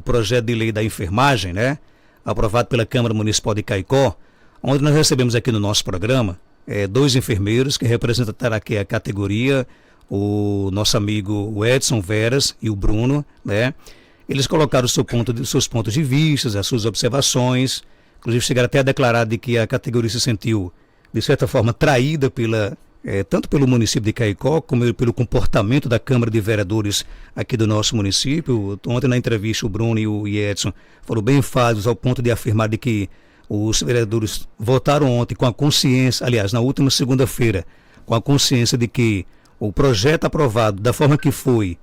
projeto de lei da enfermagem, né? Aprovado pela Câmara Municipal de Caicó, onde nós recebemos aqui no nosso programa 2 enfermeiros que representaram aqui a categoria, o nosso amigo o Edson Veras e o Bruno, né? Eles colocaram seus pontos de vista, as suas observações, inclusive chegaram até a declarar de que a categoria se sentiu, de certa forma, traída tanto pelo município de Caicó, como pelo comportamento da Câmara de Vereadores aqui do nosso município. Ontem na entrevista o Bruno e o Edson foram bem enfáticos ao ponto de afirmar de que os vereadores votaram ontem com a consciência, aliás, na última segunda-feira, com a consciência de que o projeto aprovado da forma que foi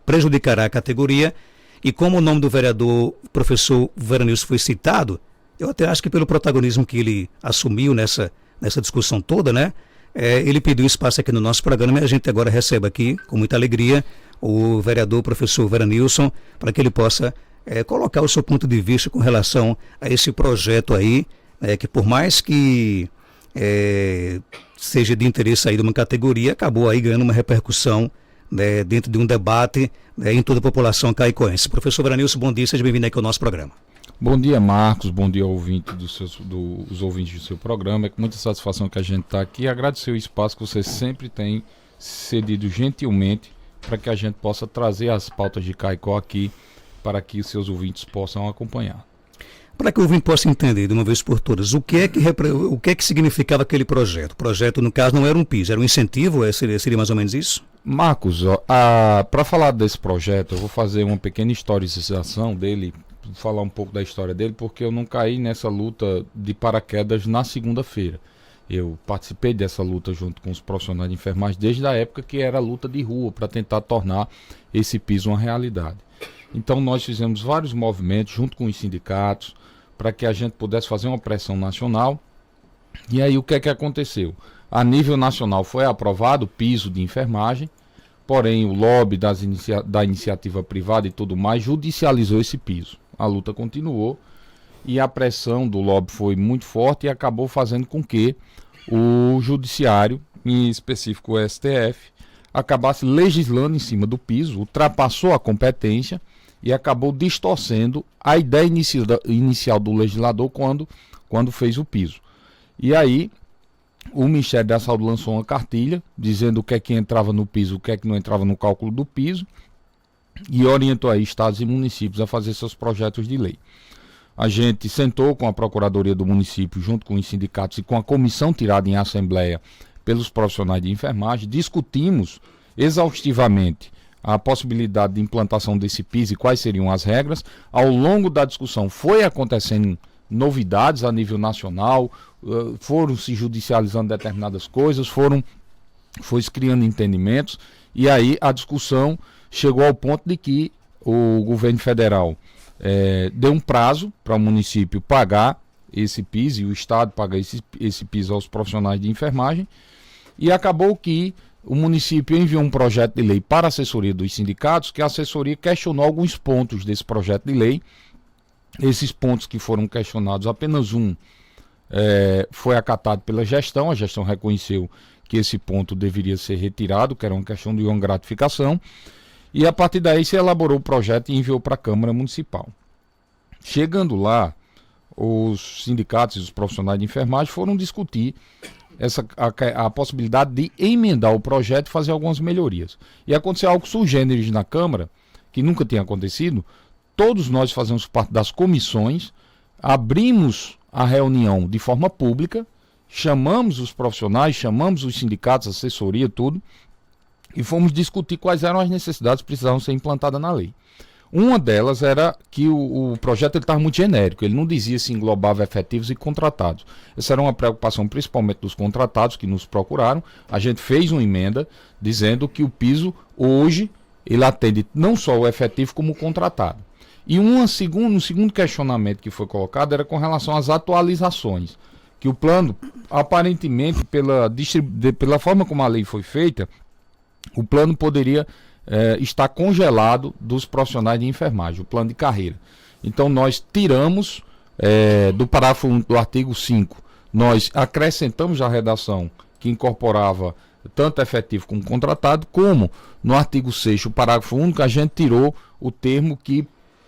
prejudicará a categoria, e como o nome do vereador, professor Veranilson, foi citado, eu até acho que pelo protagonismo que ele assumiu nessa discussão toda, né? Ele pediu espaço aqui no nosso programa e a gente agora recebe aqui, com muita alegria, o vereador professor Veranilson, para que ele possa colocar o seu ponto de vista com relação a esse projeto aí, que por mais que seja de interesse aí de uma categoria, acabou aí ganhando uma repercussão, né, dentro de um debate, em toda a população caicoense. Professor Veranilson, bom dia, seja bem-vindo aqui ao nosso programa. Bom dia, Marcos, bom dia dos ouvintes do seu programa. É com muita satisfação que a gente está aqui e agradecer o espaço que você sempre tem cedido gentilmente para que a gente possa trazer as pautas de Caicó aqui para que os seus ouvintes possam acompanhar. Para que o ouvinte possa entender de uma vez por todas, o que é que significava aquele projeto? O projeto, no caso, não era um piso, era um incentivo? Seria mais ou menos isso? Marcos, para falar desse projeto, eu vou fazer uma pequena historicização dele, falar um pouco da história dele, porque eu não caí nessa luta de paraquedas na segunda-feira. Eu participei dessa luta junto com os profissionais de enfermagem desde a época que era a luta de rua para tentar tornar esse piso uma realidade. Então nós fizemos vários movimentos junto com os sindicatos para que a gente pudesse fazer uma pressão nacional. E aí o que é que aconteceu? A nível nacional foi aprovado o piso de enfermagem, porém o lobby da iniciativa privada e tudo mais judicializou esse piso. A luta continuou e a pressão do lobby foi muito forte e acabou fazendo com que o judiciário, em específico o STF, acabasse legislando em cima do piso, ultrapassou a competência e acabou distorcendo a ideia inicial do legislador quando fez o piso. E aí o Ministério da Saúde lançou uma cartilha dizendo o que é que entrava no piso, o que é que não entrava no cálculo do piso, e orientou aí estados e municípios a fazer seus projetos de lei. A gente sentou com a Procuradoria do município, junto com os sindicatos e com a comissão tirada em assembleia pelos profissionais de enfermagem, discutimos exaustivamente a possibilidade de implantação desse piso e quais seriam as regras. Ao longo da discussão foi acontecendo novidades a nível nacional, foram se judicializando determinadas coisas, foi se criando entendimentos, e aí a discussão chegou ao ponto de que o governo federal deu um prazo para o município pagar esse piso e o estado pagar esse piso aos profissionais de enfermagem, e acabou que o município enviou um projeto de lei para a assessoria dos sindicatos, que a assessoria questionou alguns pontos desse projeto de lei. Esses pontos que foram questionados, apenas um foi acatado pela gestão. A gestão reconheceu que esse ponto deveria ser retirado, que era uma questão de uma gratificação, e a partir daí se elaborou o projeto e enviou para a Câmara Municipal. Chegando lá, os sindicatos e os profissionais de enfermagem foram discutir a possibilidade de emendar o projeto e fazer algumas melhorias. E aconteceu algo sui generis na Câmara, que nunca tinha acontecido. Todos nós fazemos parte das comissões, abrimos a reunião de forma pública, chamamos os profissionais, chamamos os sindicatos, assessoria, tudo, e fomos discutir quais eram as necessidades que precisavam ser implantadas na lei. Uma delas era que o projeto estava muito genérico, ele não dizia se englobava efetivos e contratados. Essa era uma preocupação principalmente dos contratados que nos procuraram. A gente fez uma emenda dizendo que o piso hoje ele atende não só o efetivo como o contratado. E um segundo questionamento que foi colocado era com relação às atualizações, que o plano, aparentemente, pela forma como a lei foi feita, o plano poderia estar congelado dos profissionais de enfermagem, o plano de carreira. Então nós tiramos do parágrafo 1 do artigo 5, nós acrescentamos a redação que incorporava tanto efetivo como contratado, como no artigo 6º, o parágrafo único, a gente tirou o termo que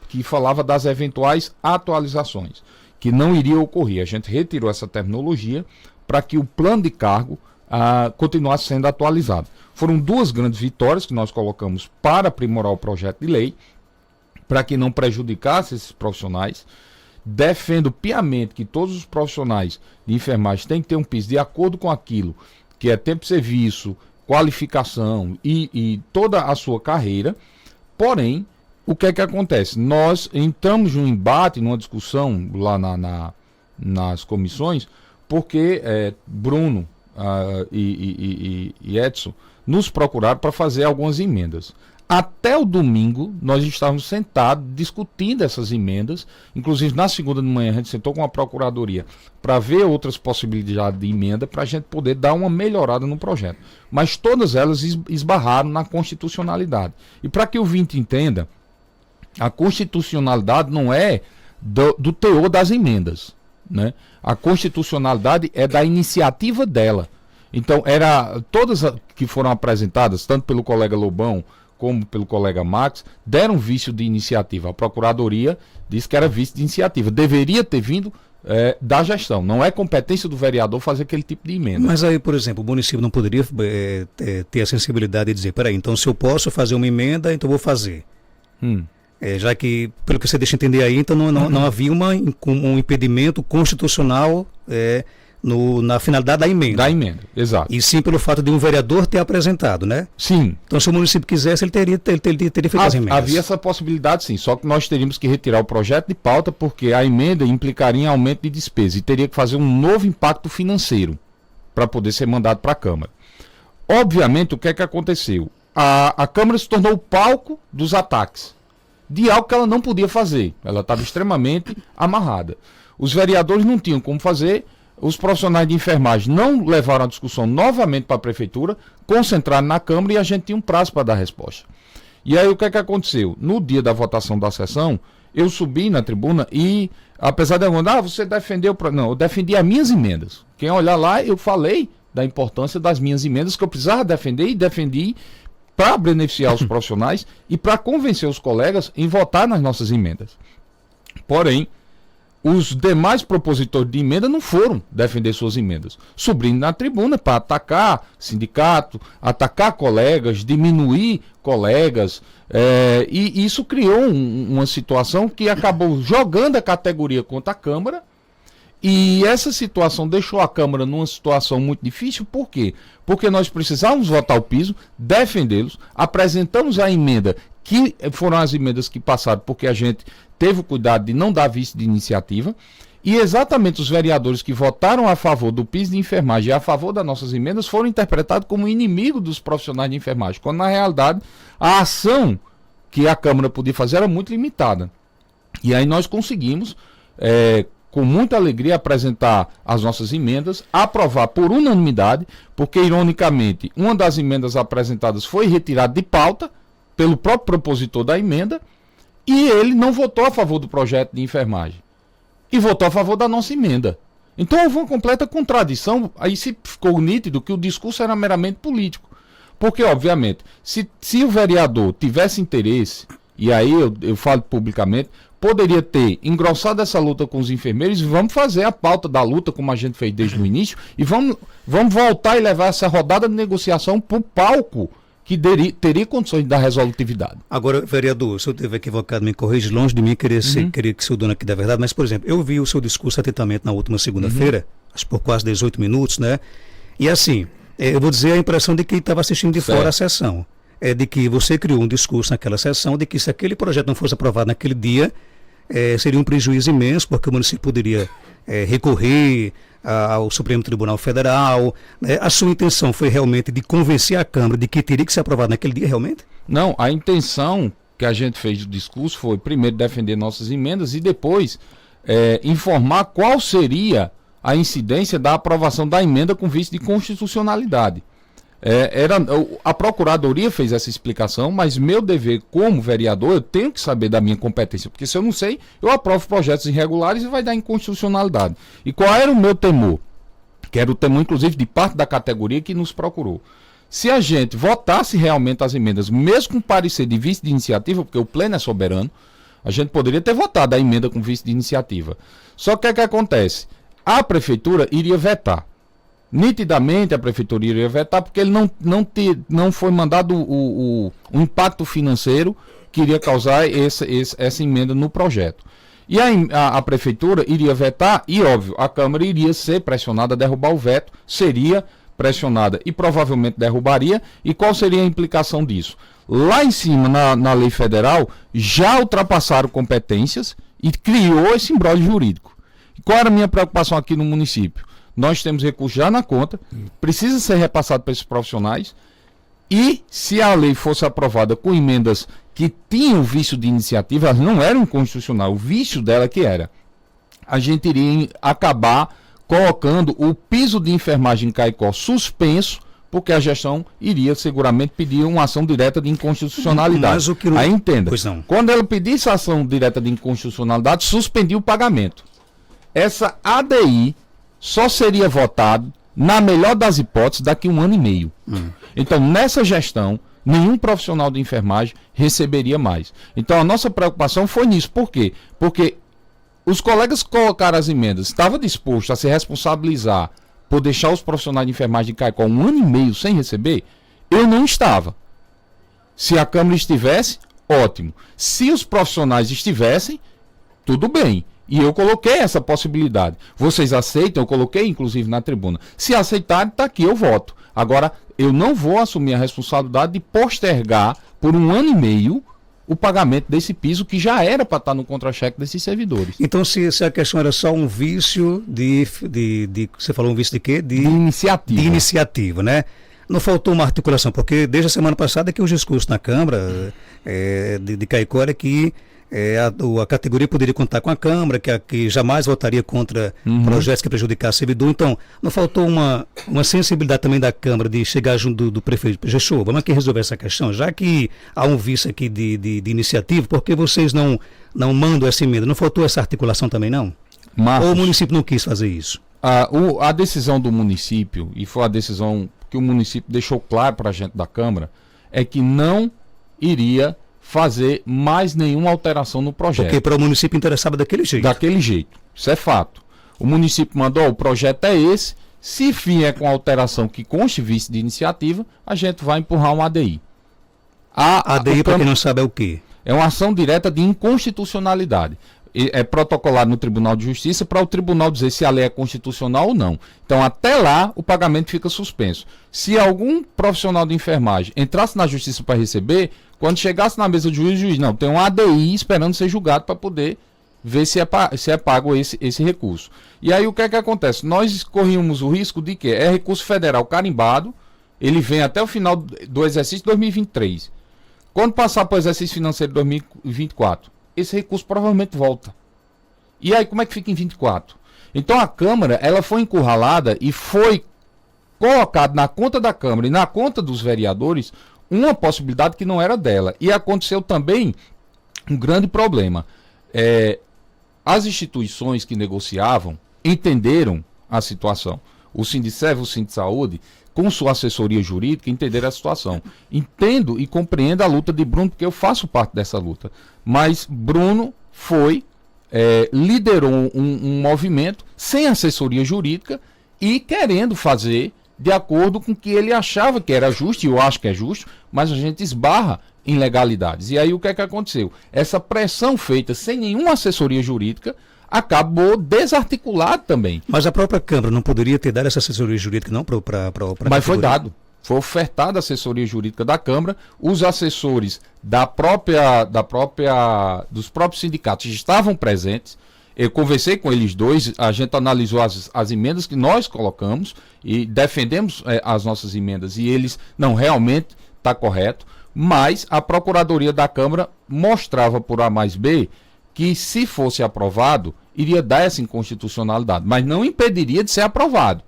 que falava das eventuais atualizações, que não iria ocorrer. A gente retirou essa terminologia para que o plano de cargo continuasse sendo atualizado. Foram duas grandes vitórias que nós colocamos para aprimorar o projeto de lei, para que não prejudicasse esses profissionais. Defendo piamente que todos os profissionais de enfermagem têm que ter um piso de acordo com aquilo que é tempo de serviço, qualificação e toda a sua carreira. Porém, o que é que acontece? Nós entramos num embate, numa discussão lá nas comissões, porque Bruno e Edson nos procuraram para fazer algumas emendas. Até o domingo, nós estávamos sentados discutindo essas emendas. Inclusive, na segunda de manhã, a gente sentou com a Procuradoria para ver outras possibilidades de emenda para a gente poder dar uma melhorada no projeto. Mas todas elas esbarraram na constitucionalidade. E para que o ouvinte entenda, a constitucionalidade não é do teor das emendas, né? A constitucionalidade é da iniciativa dela. Então, todas que foram apresentadas, tanto pelo colega Lobão como pelo colega Max, deram vício de iniciativa. A Procuradoria disse que era vício de iniciativa. Deveria ter vindo da gestão. Não é competência do vereador fazer aquele tipo de emenda. Mas aí, por exemplo, o município não poderia ter a sensibilidade de dizer, peraí, então se eu posso fazer uma emenda, então vou fazer. Já que, pelo que você deixa entender aí, então não havia um impedimento constitucional na finalidade da emenda. Da emenda, exato. E sim pelo fato de um vereador ter apresentado, né? Sim. Então, se o município quisesse, ele teria feito as emendas. Havia essa possibilidade, sim. Só que nós teríamos que retirar o projeto de pauta, porque a emenda implicaria em aumento de despesa e teria que fazer um novo impacto financeiro para poder ser mandado para a Câmara. Obviamente, o que é que aconteceu? A Câmara se tornou o palco dos ataques de algo que ela não podia fazer. Ela estava extremamente amarrada. Os vereadores não tinham como fazer. Os profissionais de enfermagem não levaram a discussão novamente para a prefeitura, concentraram na Câmara e a gente tinha um prazo para dar resposta. E aí o que é que aconteceu? No dia da votação da sessão, eu subi na tribuna e, apesar de eu você defendeu... Não, eu defendi as minhas emendas. Quem olhar lá, eu falei da importância das minhas emendas que eu precisava defender e defendi para beneficiar os profissionais e para convencer os colegas em votar nas nossas emendas. Porém, os demais propositores de emenda não foram defender suas emendas, subindo na tribuna para atacar sindicato, atacar colegas, diminuir colegas, e isso criou uma situação que acabou jogando a categoria contra a Câmara, e essa situação deixou a Câmara numa situação muito difícil. Por quê? Porque nós precisávamos votar o piso, defendê-los, apresentamos a emenda, que foram as emendas que passaram, porque a gente teve o cuidado de não dar vício de iniciativa, e exatamente os vereadores que votaram a favor do piso de enfermagem e a favor das nossas emendas foram interpretados como inimigo dos profissionais de enfermagem, quando na realidade a ação que a Câmara podia fazer era muito limitada. E aí nós conseguimos, com muita alegria, apresentar as nossas emendas, aprovar por unanimidade, porque ironicamente uma das emendas apresentadas foi retirada de pauta pelo próprio propositor da emenda, e ele não votou a favor do projeto de enfermagem. E votou a favor da nossa emenda. Então houve uma completa contradição. Aí se ficou nítido que o discurso era meramente político. Porque, obviamente, se o vereador tivesse interesse, e aí eu falo publicamente, poderia ter engrossado essa luta com os enfermeiros, e vamos fazer a pauta da luta como a gente fez desde o início, e vamos voltar e levar essa rodada de negociação para o palco que teria condições de dar resolutividade. Agora, vereador, se eu estiver equivocado, me corrige, longe de mim querer que se o dono aqui da verdade, mas, por exemplo, eu vi o seu discurso atentamente na última segunda-feira, acho por quase 18 minutos, né? E assim, eu vou dizer a impressão de quem estava assistindo de fora a sessão. De que você criou um discurso naquela sessão de que se aquele projeto não fosse aprovado naquele dia, seria um prejuízo imenso, porque o município poderia recorrer ao Supremo Tribunal Federal. A sua intenção foi realmente de convencer a Câmara de que teria que ser aprovado naquele dia realmente? Não, a intenção que a gente fez do discurso foi primeiro defender nossas emendas e depois informar qual seria a incidência da aprovação da emenda com vício de constitucionalidade. A Procuradoria fez essa explicação, mas meu dever como vereador, eu tenho que saber da minha competência, porque se eu não sei, eu aprovo projetos irregulares e vai dar inconstitucionalidade. E qual era o meu temor? Que era o temor, inclusive, de parte da categoria que nos procurou. Se a gente votasse realmente as emendas, mesmo com parecer de vício de iniciativa, porque o pleno é soberano, A gente poderia ter votado a emenda com vice de iniciativa. Só que o que acontece? A prefeitura iria vetar. Nitidamente a prefeitura iria vetar porque ele não foi mandado o impacto financeiro que iria causar essa emenda no projeto. E a prefeitura iria vetar e, óbvio, a Câmara iria ser pressionada a derrubar o veto, seria pressionada e provavelmente derrubaria. E qual seria a implicação disso? Lá em cima, na lei federal, já ultrapassaram competências e criou esse imbróglio jurídico. E qual era a minha preocupação aqui no município? Nós temos recursos já na conta, precisa ser repassado para esses profissionais, e se a lei fosse aprovada com emendas que tinham vício de iniciativa, elas não eram inconstitucionais, o vício dela que era. A gente iria acabar colocando o piso de enfermagem em Caicó suspenso, porque a gestão iria seguramente pedir uma ação direta de inconstitucionalidade. Mas o que não... Aí entenda, Pois não. quando ela pedisse a ação direta de inconstitucionalidade, suspendia o pagamento. Essa ADI só seria votado, na melhor das hipóteses, daqui a 1 ano e meio. Então, nessa gestão, nenhum profissional de enfermagem receberia mais. Então, a nossa preocupação foi nisso. Por quê? Porque os colegas que colocaram as emendas estavam dispostos a se responsabilizar por deixar os profissionais de enfermagem de Caicó 1 ano e meio sem receber. Eu não estava. Se a Câmara estivesse, ótimo. Se os profissionais estivessem, tudo bem. E eu coloquei essa possibilidade. Vocês aceitam? Eu coloquei, inclusive, na tribuna. Se aceitarem, está aqui, eu voto. Agora, eu não vou assumir a responsabilidade de postergar por 1 ano e meio o pagamento desse piso que já era para estar no contra-cheque desses servidores. Então, se a questão era só um vício você falou um vício de quê? De iniciativa. De iniciativa, né? Não faltou uma articulação, porque desde a semana passada que os discursos na Câmara de Caicó era que a categoria poderia contar com a Câmara, que jamais votaria contra projetos que prejudicassem o servidor. Então, não faltou uma sensibilidade também da Câmara de chegar junto do prefeito. Gechô, vamos aqui resolver essa questão, já que há um vício aqui de iniciativa, por que vocês não mandam essa emenda? Não faltou essa articulação também, não? Marcos, ou o município não quis fazer isso? A decisão do município, e foi a decisão que o município deixou claro para a gente da Câmara, é que não iria fazer mais nenhuma alteração no projeto. Porque para o município interessava daquele jeito. Daquele jeito. Isso é fato. O município mandou, o projeto é esse, se vier com alteração que conste vice de iniciativa, a gente vai empurrar um ADI. A ADI, para quem não sabe, é o quê? É uma ação direta de inconstitucionalidade. É protocolado no Tribunal de Justiça para o tribunal dizer se a lei é constitucional ou não. Então, até lá, o pagamento fica suspenso. Se algum profissional de enfermagem entrasse na justiça para receber, quando chegasse na mesa do juiz, o juiz, não, tem um ADI esperando ser julgado para poder ver se é pago esse recurso. E aí, o que é que acontece? Nós corríamos o risco de que é recurso federal carimbado, ele vem até o final do exercício de 2023. Quando passar para o exercício financeiro de 2024, esse recurso provavelmente volta. E aí, como é que fica em 24? Então, a Câmara, ela foi encurralada e foi colocado na conta da Câmara e na conta dos vereadores uma possibilidade que não era dela. E aconteceu também um grande problema. As instituições que negociavam entenderam a situação. O Sindicerv, o Sindisaúde, com sua assessoria jurídica, entenderam a situação. Entendo e compreendo a luta de Bruno, porque eu faço parte dessa luta. Mas Bruno liderou um movimento sem assessoria jurídica e querendo fazer de acordo com o que ele achava que era justo, e eu acho que é justo, mas a gente esbarra em legalidades. E aí o que é que aconteceu? Essa pressão feita sem nenhuma assessoria jurídica acabou desarticulado também. Mas a própria Câmara não poderia ter dado essa assessoria jurídica, não? Mas foi dado. Foi ofertada a assessoria jurídica da Câmara, os assessores dos próprios sindicatos estavam presentes. Eu conversei com eles dois, a gente analisou as emendas que nós colocamos e defendemos as nossas emendas, e eles, não, realmente está correto, mas a Procuradoria da Câmara mostrava por A mais B que, se fosse aprovado, iria dar essa inconstitucionalidade, mas não impediria de ser aprovado.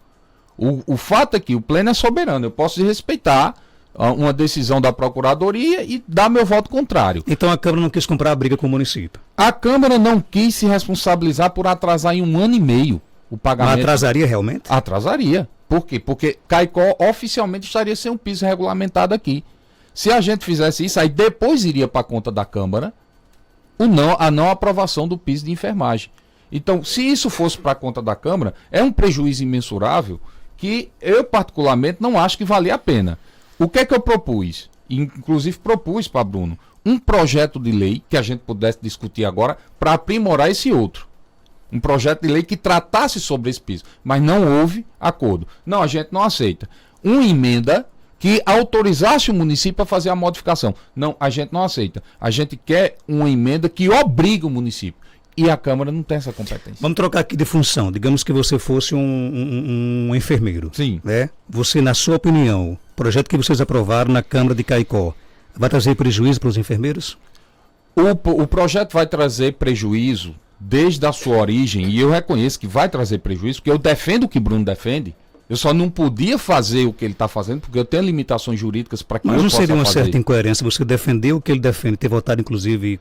O fato é que o Pleno é soberano, eu posso respeitar uma decisão da Procuradoria e dar meu voto contrário. Então a Câmara não quis comprar a briga com o município? A Câmara não quis se responsabilizar por atrasar em 1 ano e meio o pagamento. Mas atrasaria realmente? Atrasaria. Por quê? Porque Caicó oficialmente estaria sem um piso regulamentado aqui. Se a gente fizesse isso, aí depois iria para a conta da Câmara a não aprovação do piso de enfermagem. Então, se isso fosse para a conta da Câmara, é um prejuízo imensurável que eu, particularmente, não acho que valia a pena. O que é que eu propus? Inclusive propus para Bruno um projeto de lei que a gente pudesse discutir agora para aprimorar esse outro. Um projeto de lei que tratasse sobre esse piso. Mas não houve acordo. Não, a gente não aceita. Uma emenda que autorizasse o município a fazer a modificação. Não, a gente não aceita. A gente quer uma emenda que obrigue o município. E a Câmara não tem essa competência. Vamos trocar aqui de função. Digamos que você fosse um enfermeiro. Sim. Né? Você, na sua opinião, o projeto que vocês aprovaram na Câmara de Caicó vai trazer prejuízo para os enfermeiros? O projeto vai trazer prejuízo desde a sua origem, e eu reconheço que vai trazer prejuízo, porque eu defendo o que Bruno defende. Eu só não podia fazer o que ele está fazendo, porque eu tenho limitações jurídicas para que eu possa possa fazer. Mas não seria uma certa isso. incoerência você defender o que ele defende, ter votado, inclusive,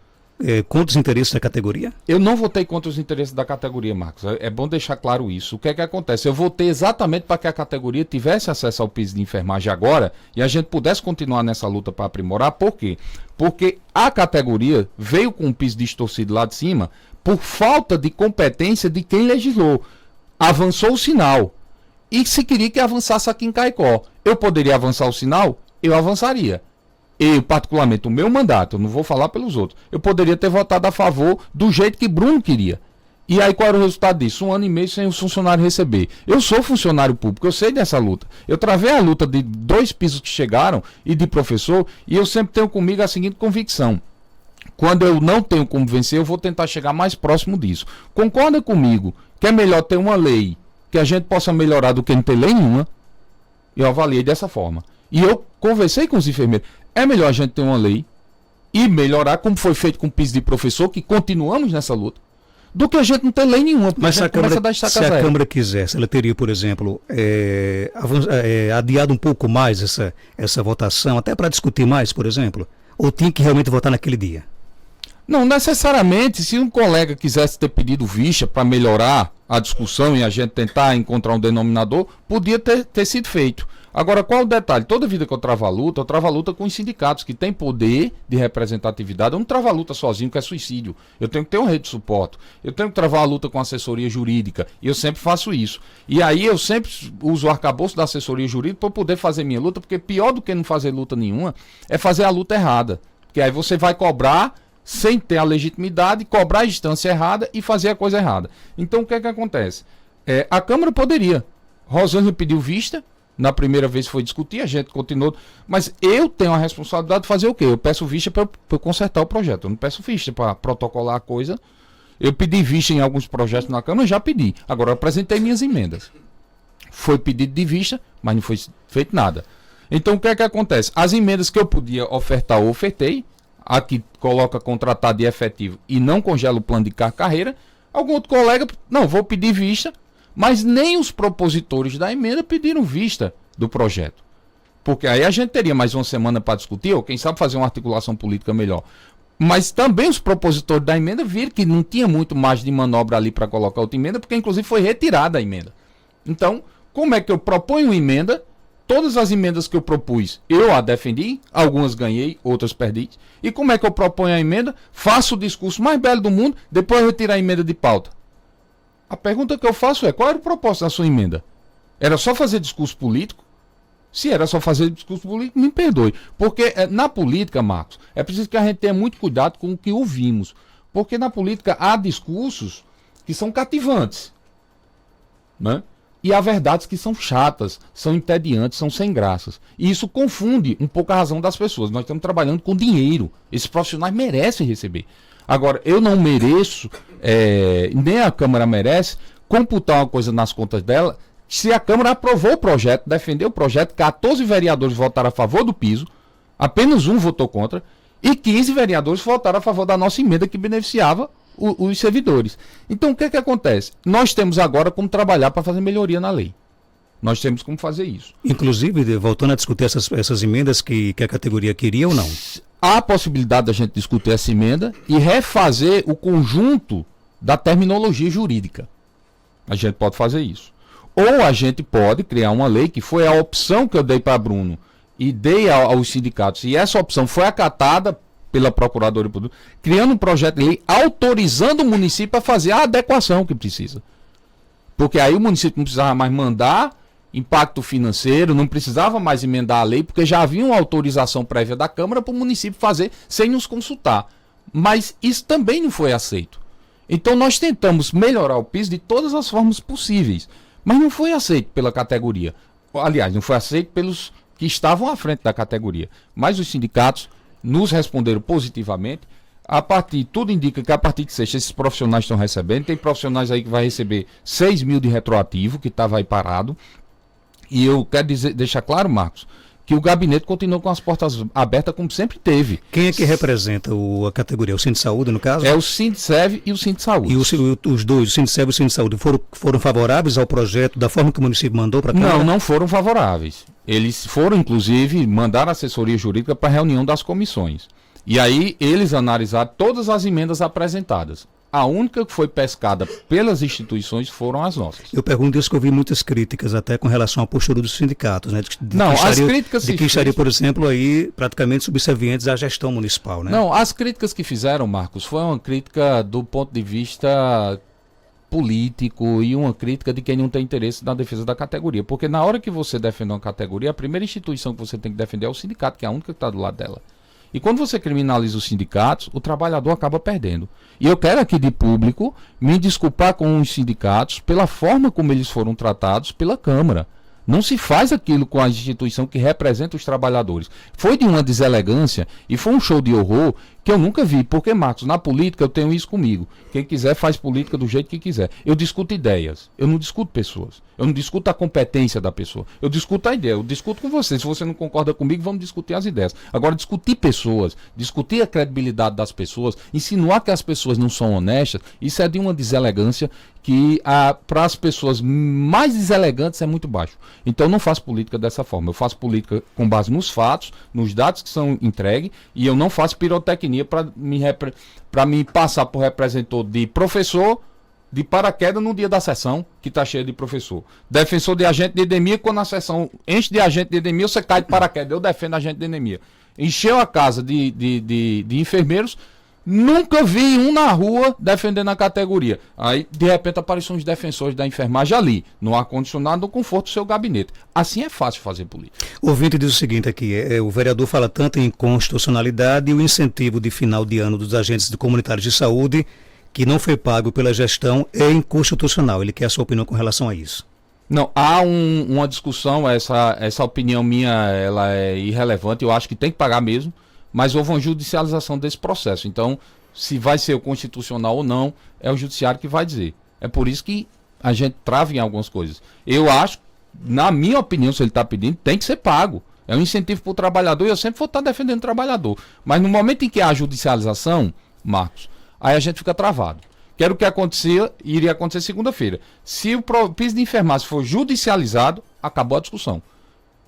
contra os interesses da categoria? Eu não votei contra os interesses da categoria, Marcos. É bom deixar claro isso. O que é que acontece? Eu votei exatamente para que a categoria tivesse acesso ao piso de enfermagem agora e a gente pudesse continuar nessa luta para aprimorar. Por quê? Porque a categoria veio com um piso distorcido lá de cima por falta de competência de quem legislou. Avançou o sinal. E se queria que avançasse aqui em Caicó. Eu poderia avançar o sinal? Eu avançaria. Eu, particularmente, o meu mandato, eu não vou falar pelos outros, eu poderia ter votado a favor do jeito que Bruno queria. E aí qual era o resultado disso? 1 ano e meio sem o funcionário receber. Eu sou funcionário público, eu sei dessa luta. Eu travei a luta de 2 pisos que chegaram e de professor, e eu sempre tenho comigo a seguinte convicção. Quando eu não tenho como vencer, eu vou tentar chegar mais próximo disso. Concorda comigo que é melhor ter uma lei que a gente possa melhorar do que não ter lei nenhuma? Eu avaliei dessa forma. E eu conversei com os enfermeiros. É melhor a gente ter uma lei e melhorar, como foi feito com o piso de professor, que continuamos nessa luta, do que a gente não ter lei nenhuma. Mas se a Câmara quisesse, ela teria, por exemplo, adiado um pouco mais essa votação, até para discutir mais, por exemplo? Ou tinha que realmente votar naquele dia? Não necessariamente. Se um colega quisesse ter pedido vista para melhorar a discussão e a gente tentar encontrar um denominador, podia ter sido feito. Agora, qual o detalhe? Toda vida que eu travo a luta com os sindicatos que têm poder de representatividade. Eu não travo a luta sozinho, que é suicídio. Eu tenho que ter uma rede de suporte. Eu tenho que travar a luta com assessoria jurídica. E eu sempre faço isso. E aí eu sempre uso o arcabouço da assessoria jurídica para poder fazer minha luta, porque pior do que não fazer luta nenhuma é fazer a luta errada. Porque aí você vai cobrar sem ter a legitimidade, cobrar a instância errada e fazer a coisa errada. Então o que é que acontece? A Câmara poderia. Rosângela pediu vista. Na primeira vez foi discutir, a gente continuou. Mas eu tenho a responsabilidade de fazer o quê? Eu peço vista para eu consertar o projeto. Eu não peço vista para protocolar a coisa. Eu pedi vista em alguns projetos na Câmara, já pedi. Agora eu apresentei minhas emendas. Foi pedido de vista, mas não foi feito nada. Então o que é que acontece? As emendas que eu podia ofertar, eu ofertei. A que coloca contratado e efetivo e não congela o plano de carreira. Algum outro colega, não, vou pedir vista. Mas nem os propositores da emenda pediram vista do projeto. Porque aí a gente teria mais uma semana para discutir, ou quem sabe fazer uma articulação política melhor. Mas também os propositores da emenda viram que não tinha muito margem de manobra ali para colocar outra emenda, porque inclusive foi retirada a emenda. Então, como é que eu proponho uma emenda? Todas as emendas que eu propus, eu a defendi, algumas ganhei, outras perdi. E como é que eu proponho a emenda? Faço o discurso mais belo do mundo, depois eu retiro a emenda de pauta. A pergunta que eu faço é, qual era o propósito da sua emenda? Era só fazer discurso político? Se era só fazer discurso político, me perdoe. Porque na política, Marcos, é preciso que a gente tenha muito cuidado com o que ouvimos. Porque na política há discursos que são cativantes, né? E há verdades que são chatas, são entediantes, são sem graças. E isso confunde um pouco a razão das pessoas. Nós estamos trabalhando com dinheiro. Esses profissionais merecem receber. Agora, eu não mereço, nem a Câmara merece, computar uma coisa nas contas dela. Se a Câmara aprovou o projeto, defendeu o projeto, 14 vereadores votaram a favor do piso, apenas um votou contra, e 15 vereadores votaram a favor da nossa emenda que beneficiava os servidores. Então, o que é que acontece? Nós temos agora como trabalhar para fazer melhoria na lei. Nós temos como fazer isso. Inclusive, voltando a discutir essas emendas que a categoria queria ou não? Há a possibilidade da gente discutir essa emenda e refazer o conjunto da terminologia jurídica. A gente pode fazer isso. Ou a gente pode criar uma lei, que foi a opção que eu dei para Bruno e dei aos sindicatos, e essa opção foi acatada pela Procuradoria Pública, criando um projeto de lei autorizando o município a fazer a adequação que precisa. Porque aí o município não precisava mais mandar impacto financeiro, não precisava mais emendar a lei, porque já havia uma autorização prévia da Câmara para o município fazer sem nos consultar. Mas isso também não foi aceito. Então nós tentamos melhorar o piso de todas as formas possíveis, mas não foi aceito pela categoria. Aliás, não foi aceito pelos que estavam à frente da categoria. Mas os sindicatos nos responderam positivamente. Tudo indica que a partir de sexta esses profissionais estão recebendo. Tem profissionais aí que vai receber 6 mil de retroativo, que estava aí parado. E eu quero deixar claro, Marcos, que o gabinete continua com as portas abertas como sempre teve. Quem é que representa a categoria? O Sindsaúde, no caso? É o Sindserv e o Sindsaúde. E os dois, o Sindserv e o Sindsaúde, foram favoráveis ao projeto da forma que o município mandou para a Câmara? Não foram favoráveis. Eles foram, inclusive, mandar assessoria jurídica para a reunião das comissões. E aí eles analisaram todas as emendas apresentadas. A única que foi pescada pelas instituições foram as nossas. Eu pergunto isso que eu vi muitas críticas até com relação à postura dos sindicatos, né? As críticas que estaria, por exemplo, aí praticamente subservientes à gestão municipal, né? Não, as críticas que fizeram, Marcos, foi uma crítica do ponto de vista político e uma crítica de quem não tem interesse na defesa da categoria. Porque na hora que você defende uma categoria, a primeira instituição que você tem que defender é o sindicato, que é a única que está do lado dela. E quando você criminaliza os sindicatos, o trabalhador acaba perdendo. E eu quero aqui de público me desculpar com os sindicatos pela forma como eles foram tratados pela Câmara. Não se faz aquilo com a instituição que representa os trabalhadores. Foi de uma deselegância e foi um show de horror que eu nunca vi. Porque, Marcos, na política eu tenho isso comigo. Quem quiser faz política do jeito que quiser. Eu discuto ideias, eu não discuto pessoas. Eu não discuto a competência da pessoa. Eu discuto a ideia, eu discuto com você. Se você não concorda comigo, vamos discutir as ideias. Agora, discutir pessoas, discutir a credibilidade das pessoas, insinuar que as pessoas não são honestas, isso é de uma deselegância que para as pessoas mais deselegantes é muito baixo. Então eu não faço política dessa forma. Eu faço política com base nos fatos, nos dados que são entregues, e eu não faço pirotecnia para me passar por representante de professor de paraquedas no dia da sessão, que está cheio de professor. Defensor de agente de endemia, quando a sessão enche de agente de endemia, você cai de paraquedas. Eu defendo agente de endemia. Encheu a casa de enfermeiros, nunca vi um na rua defendendo a categoria. Aí, de repente, apareceram os defensores da enfermagem ali, no ar-condicionado, no conforto do seu gabinete. Assim é fácil fazer política. O ouvinte diz o seguinte aqui, o vereador fala tanto em constitucionalidade e o incentivo de final de ano dos agentes comunitários de saúde, que não foi pago pela gestão, é inconstitucional. Ele quer a sua opinião com relação a isso. Não, há uma discussão, essa opinião minha, ela é irrelevante, eu acho que tem que pagar mesmo, mas houve uma judicialização desse processo. Então, se vai ser o constitucional ou não, é o judiciário que vai dizer. É por isso que a gente trava em algumas coisas. Eu acho, na minha opinião, se ele está pedindo, tem que ser pago. É um incentivo para o trabalhador e eu sempre vou estar defendendo o trabalhador. Mas no momento em que há a judicialização, Marcos, aí a gente fica travado. Que era o que iria acontecer segunda-feira. Se o piso de enfermagem for judicializado, acabou a discussão.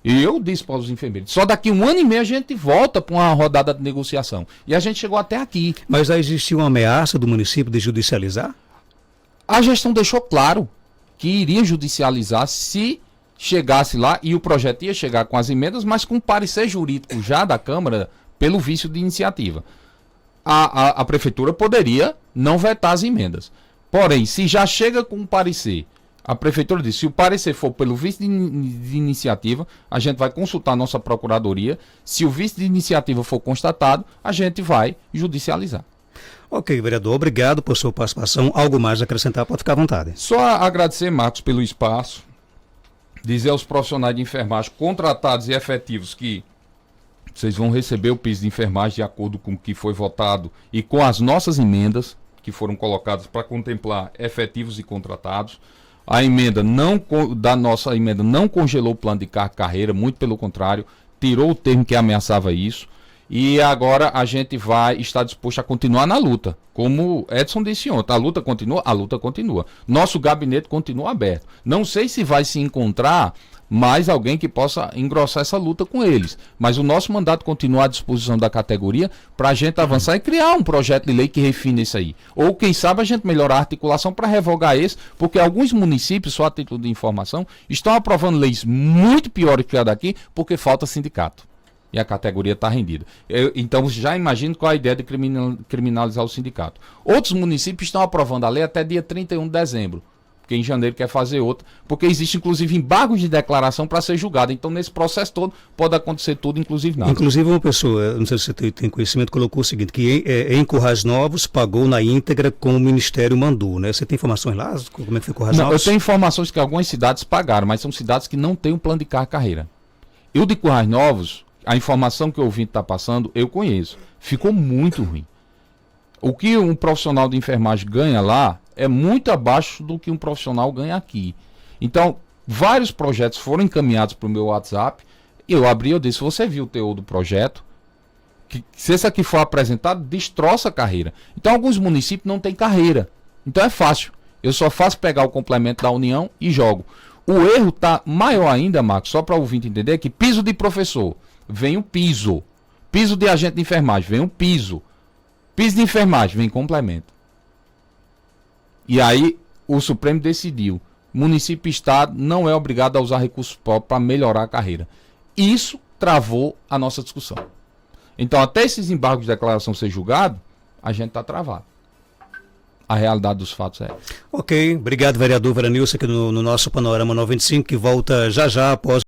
E eu disse para os enfermeiros, só daqui 1 ano e meio a gente volta para uma rodada de negociação. E a gente chegou até aqui. Mas já existiu uma ameaça do município de judicializar? A gestão deixou claro que iria judicializar se chegasse lá, e o projeto ia chegar com as emendas, mas com parecer jurídico já da Câmara pelo vício de iniciativa. A prefeitura poderia não vetar as emendas. Porém, se já chega com um parecer, a prefeitura disse, se o parecer for pelo vício de iniciativa, a gente vai consultar a nossa procuradoria. Se o vício de iniciativa for constatado, a gente vai judicializar. Ok, vereador, obrigado por sua participação. Algo mais a acrescentar, pode ficar à vontade. Só agradecer, Marcos, pelo espaço. Dizer aos profissionais de enfermagem contratados e efetivos que vocês vão receber o piso de enfermagem de acordo com o que foi votado e com as nossas emendas que foram colocadas para contemplar efetivos e contratados. A emenda da nossa emenda não congelou o plano de carreira, muito pelo contrário, tirou o termo que ameaçava isso. E agora a gente vai estar disposto a continuar na luta. Como Edson disse ontem, a luta continua? A luta continua. Nosso gabinete continua aberto. Não sei se vai se encontrar mais alguém que possa engrossar essa luta com eles. Mas o nosso mandato continua à disposição da categoria para a gente avançar e criar um projeto de lei que refine isso aí. Ou quem sabe a gente melhorar a articulação para revogar esse, porque alguns municípios, só a título de informação, estão aprovando leis muito piores que a daqui porque falta sindicato. e a categoria está rendida. Então, já imagino qual a ideia de criminalizar o sindicato. Outros municípios estão aprovando a lei até dia 31 de dezembro, porque em janeiro quer fazer outra, porque existe inclusive embargos de declaração para ser julgado. Então, nesse processo todo, pode acontecer tudo, inclusive nada. Inclusive, uma pessoa, não sei se você tem conhecimento, colocou o seguinte, que em Currais Novos pagou na íntegra como o Ministério mandou, né? Você tem informações lá? Como é que foi Currais Não, Novos? eu tenho informações que algumas cidades pagaram, mas são cidades que não têm um plano de carreira. E o de Currais Novos, a informação que o ouvinte está passando, eu conheço. Ficou muito ruim. O que um profissional de enfermagem ganha lá é muito abaixo do que um profissional ganha aqui. Então, vários projetos foram encaminhados para o meu WhatsApp. Eu abri, eu disse, você viu o teor do projeto? Que, se esse aqui for apresentado, destroça a carreira. Então, alguns municípios não têm carreira. Então, é fácil. Eu só faço pegar o complemento da União e jogo. O erro está maior ainda, Marcos, só para o ouvinte entender, que piso de professor, vem o piso. Piso de agente de enfermagem, vem o piso. Piso de enfermagem, vem complemento. E aí, o Supremo decidiu, município e estado não é obrigado a usar recursos próprios para melhorar a carreira. Isso travou a nossa discussão. Então, até esses embargos de declaração ser julgado, a gente está travado. A realidade dos fatos é essa. Ok, obrigado, vereador Veranilson, aqui no nosso Panorama 95, que volta já já após